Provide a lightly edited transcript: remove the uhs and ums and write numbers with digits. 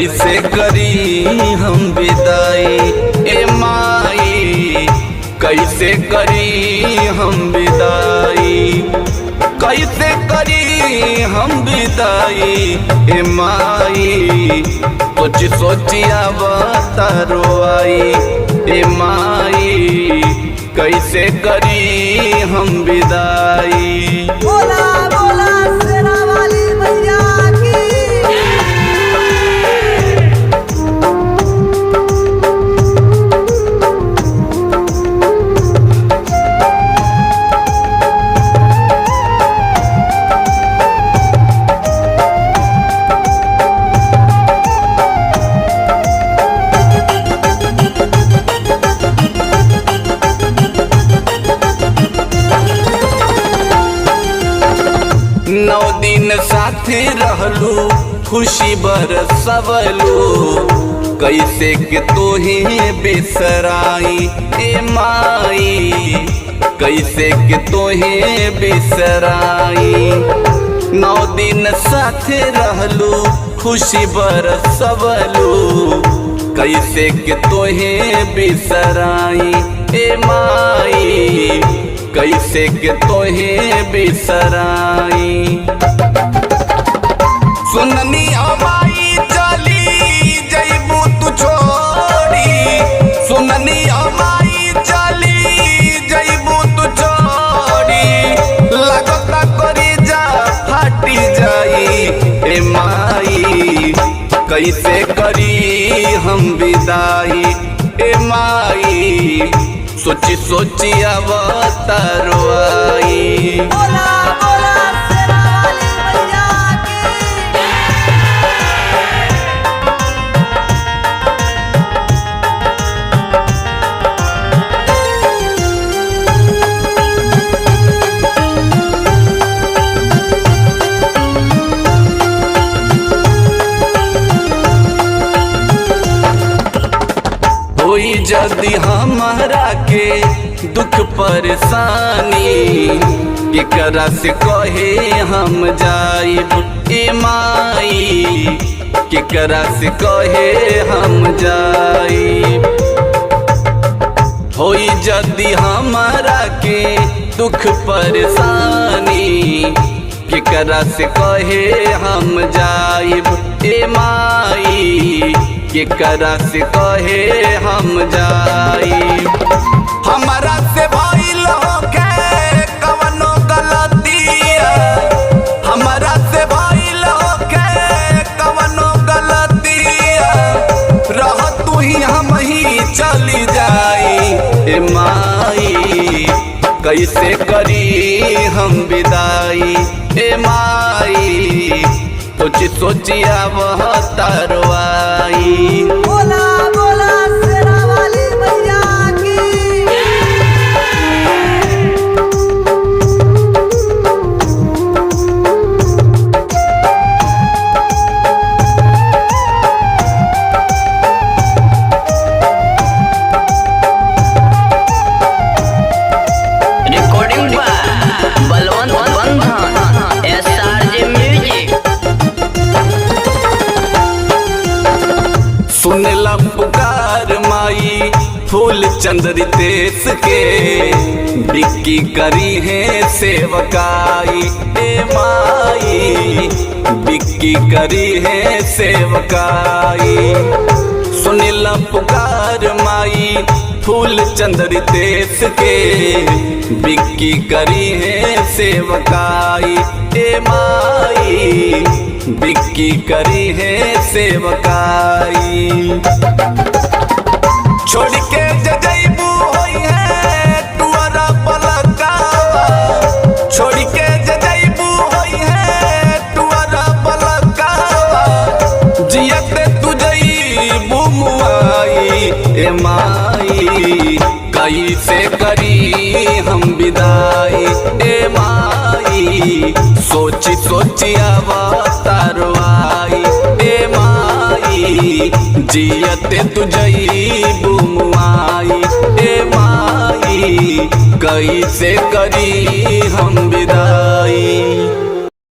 कैसे करी हम विदाई, ए माई कैसे करी हम विदाई, कैसे करी हम विदाई, ए माई सोच सोचिया बतारो आई, ए माई कैसे करी हम विदाई। बोला बोला सेना वाली मैया की। नौ दिन साथे रहलू खुशी बरसवलू, कैसे के तोहे बिसराई, ए माई कैसे के तोहे बिसराई। नौ दिन साथे रहलू खुशी बरसवलू, कैसे के तोहे बिसराई, ए माई कैसे के तोहे बिसराई। सुननी अमाई चली जइबू तू छोड़ी, सुननी अमाई चली जइबू तू छोड़ी, लगता करी जा फाटी जाई, ए माई कैसे करी हम विदाई, ए माई सोची सोची अवतारो आई। बोला बोला सेना वाली मैया की। होई जदी हमारा के दुख परेशानी, केकरा से कहे हम जाइब, ए माई केकरा से कहे हम जाइब। होई जदी हमारा के दुख परेशानी, केकरा से कहे हम जाइब, ए माई केकरा से कहे हम जाइब। हमारा से भइल होखे कवनो गलतिया, हमारा से भइल होखे कवनो गलतिया, रह तू ही हम ही चली जाई, ए माई कैसे करी हम विदाई, ए माई सोची सोची अवतारो आई। बोला बोला सेना वाली मैया की। रिकॉर्डिंग बलवंत बंधन SRJ म्यूजिक। सुनला पुकार माई फूल चंद्र देश के, बिक्की करी है सेवकाई, ए माई बिक्की करी है सेवकाई। सुनला पुकार माई फूल चंद्र देश के, बिक्की करी है सेवकाई, ए माई बिक्की करी है सेवकाई। छोड़ के जइबू होई है टुअरा पलकावा, छोड़ के जइबू होई है टुअरा पलकावा, जियत तू जइबू मुआई, ए माई कैसे करी हम विदाई, ए माई सोची सोची अवतारो आई, ए माई जियते तू जइबू मुआई, ए माई कैसे करी हम विदाई।